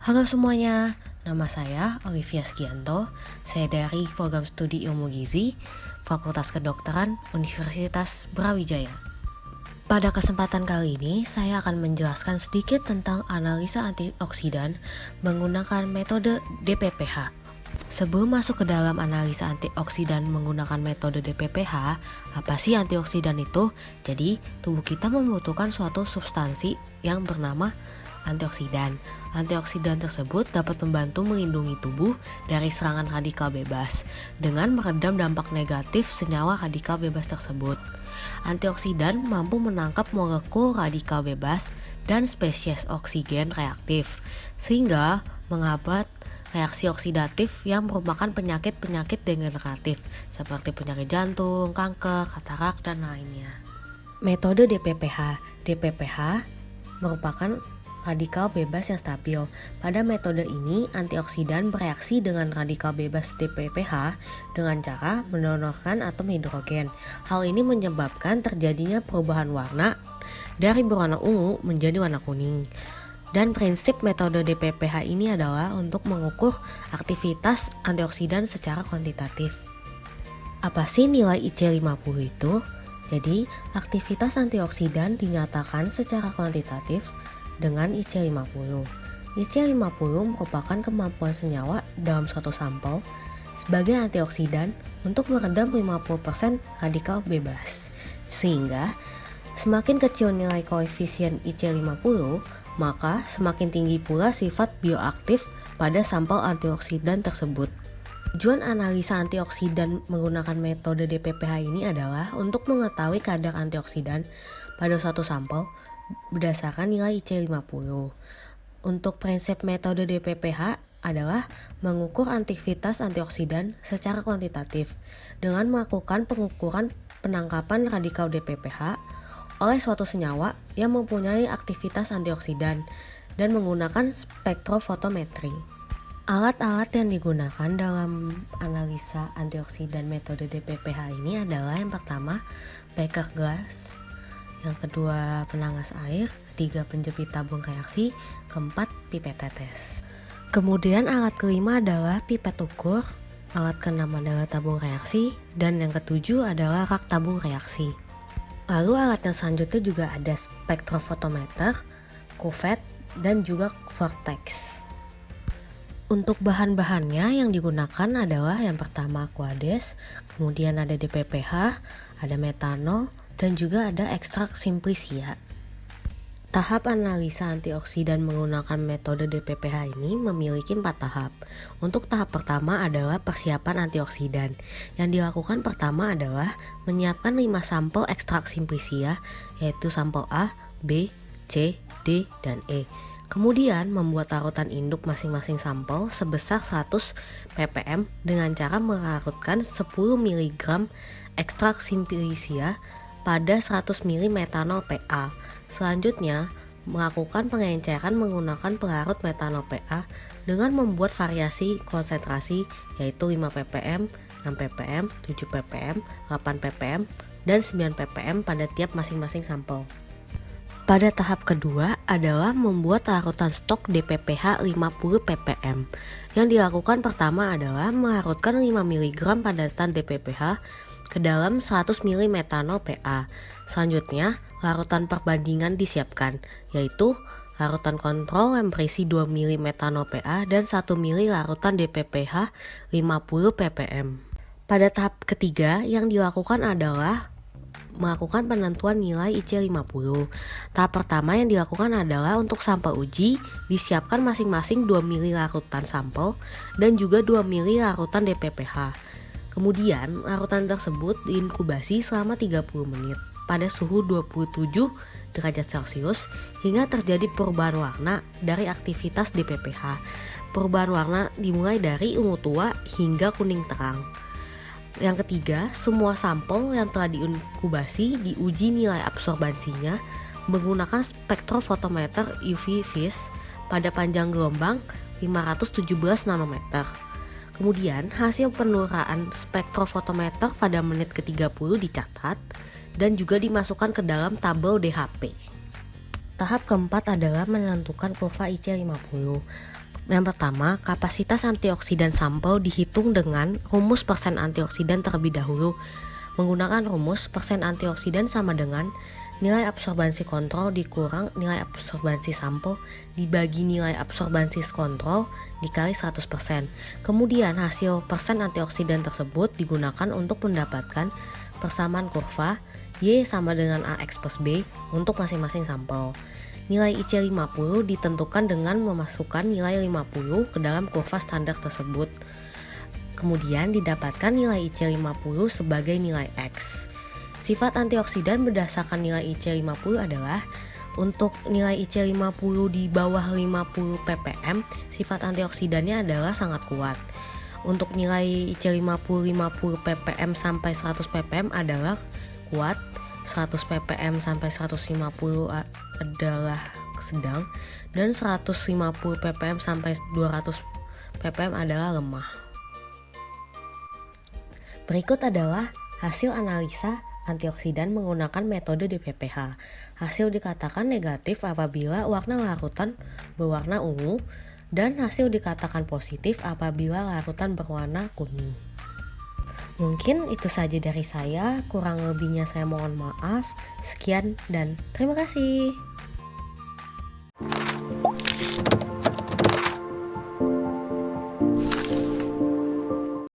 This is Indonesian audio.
Halo semuanya, nama saya Olivia Sgianto. Saya dari Program Studi Ilmu Gizi, Fakultas Kedokteran Universitas Brawijaya. Pada kesempatan kali ini, saya akan menjelaskan sedikit tentang analisa antioksidan menggunakan metode DPPH. Sebelum masuk ke dalam analisa antioksidan menggunakan metode DPPH, apa sih antioksidan itu? Jadi, tubuh kita membutuhkan suatu substansi yang bernama antioksidan. Antioksidan tersebut dapat membantu melindungi tubuh dari serangan radikal bebas dengan meredam dampak negatif senyawa radikal bebas tersebut. Antioksidan mampu menangkap molekul radikal bebas dan spesies oksigen reaktif, sehingga menghambat reaksi oksidatif yang merupakan penyakit-penyakit degeneratif seperti penyakit jantung, kanker, katarak, dan lainnya. Metode DPPH. DPPH merupakan radikal bebas yang stabil. Pada metode ini, antioksidan bereaksi dengan radikal bebas DPPH dengan cara mendonorkan atom hidrogen. Hal ini menyebabkan terjadinya perubahan warna dari berwarna ungu menjadi warna kuning. Dan prinsip metode DPPH ini adalah untuk mengukur aktivitas antioksidan secara kuantitatif. Apa sih nilai IC50 itu? Jadi, aktivitas antioksidan dinyatakan secara kuantitatif dengan IC50. IC50 merupakan kemampuan senyawa dalam suatu sampel sebagai antioksidan untuk meredam 50% radikal bebas. Sehingga, semakin kecil nilai koefisien IC50, maka semakin tinggi pula sifat bioaktif pada sampel antioksidan tersebut. Tujuan analisa antioksidan menggunakan metode DPPH ini adalah untuk mengetahui kadar antioksidan pada suatu sampel berdasarkan nilai IC50. Untuk prinsip metode DPPH adalah mengukur aktivitas antioksidan secara kuantitatif dengan melakukan pengukuran penangkapan radikal DPPH oleh suatu senyawa yang mempunyai aktivitas antioksidan dan menggunakan spektrofotometri. Alat-alat yang digunakan dalam analisa antioksidan metode DPPH ini adalah yang pertama beker glass, yang kedua penangas air, ketiga penjepit tabung reaksi, keempat pipet tetes. Kemudian alat kelima adalah pipet ukur, alat keenam adalah tabung reaksi, dan yang ketujuh adalah rak tabung reaksi. Lalu alat yang selanjutnya juga ada spektrofotometer, kuvet, dan juga vortex. Untuk bahan-bahannya yang digunakan adalah yang pertama aquades, kemudian ada DPPH, ada metanol, dan juga ada ekstrak simplicia. Tahap analisa antioksidan menggunakan metode DPPH ini memiliki 4 tahap. Untuk tahap pertama adalah persiapan antioksidan. Yang dilakukan pertama adalah menyiapkan 5 sampel ekstrak simplicia, yaitu sampel A, B, C, D, dan E. Kemudian membuat larutan induk masing-masing sampel sebesar 100 ppm dengan cara melarutkan 10 mg ekstrak simplicia pada 100 ml metanol PA. Selanjutnya, melakukan pengenceran menggunakan pelarut metanol PA dengan membuat variasi konsentrasi yaitu 5 ppm, 6 ppm, 7 ppm, 8 ppm, dan 9 ppm pada tiap masing-masing sampel. Pada tahap kedua adalah membuat larutan stok DPPH 50 ppm. Yang dilakukan pertama adalah melarutkan 5 mg padan DPPH ke dalam 100 ml metanol PA. Selanjutnya, larutan perbandingan disiapkan, yaitu larutan kontrol yang berisi 2 ml metanol PA dan 1 ml larutan DPPH 50 ppm. Pada tahap ketiga yang dilakukan adalah melakukan penentuan nilai IC50. Tahap pertama yang dilakukan adalah untuk sampel uji disiapkan masing-masing 2 ml larutan sampel dan juga 2 ml larutan DPPH. Kemudian larutan tersebut diinkubasi selama 30 menit pada suhu 27 derajat Celcius hingga terjadi perubahan warna dari aktivitas DPPH. Perubahan warna dimulai dari ungu tua hingga kuning terang. Yang ketiga, semua sampel yang telah diinkubasi diuji nilai absorbansinya menggunakan spektrofotometer UV vis pada panjang gelombang 517 nanometer. Kemudian hasil penuraan spektrofotometer pada menit ke-30 dicatat dan juga dimasukkan ke dalam tabel DHP. Tahap keempat adalah menentukan kurva IC50. Yang pertama, kapasitas antioksidan sampel dihitung dengan rumus persen antioksidan terlebih dahulu. Menggunakan rumus, persen antioksidan sama dengan nilai absorbansi kontrol dikurang nilai absorbansi sampel dibagi nilai absorbansi kontrol dikali 100%. Kemudian hasil persen antioksidan tersebut digunakan untuk mendapatkan persamaan kurva Y sama dengan AX plus B untuk masing-masing sampel. Nilai IC50 ditentukan dengan memasukkan nilai 50 ke dalam kurva standar tersebut. Kemudian didapatkan nilai IC50 sebagai nilai X. Sifat antioksidan berdasarkan nilai IC50 adalah untuk nilai IC50 di bawah 50 ppm, sifat antioksidannya adalah sangat kuat. Untuk nilai IC50 50 ppm sampai 100 ppm adalah kuat, 100 ppm sampai 150 adalah sedang, dan 150 ppm sampai 200 ppm adalah lemah. Berikut adalah hasil analisa antioksidan menggunakan metode DPPH. Hasil dikatakan negatif apabila warna larutan berwarna ungu, dan hasil dikatakan positif apabila larutan berwarna kuning. Mungkin itu saja dari saya, kurang lebihnya saya mohon maaf. Sekian dan terima kasih.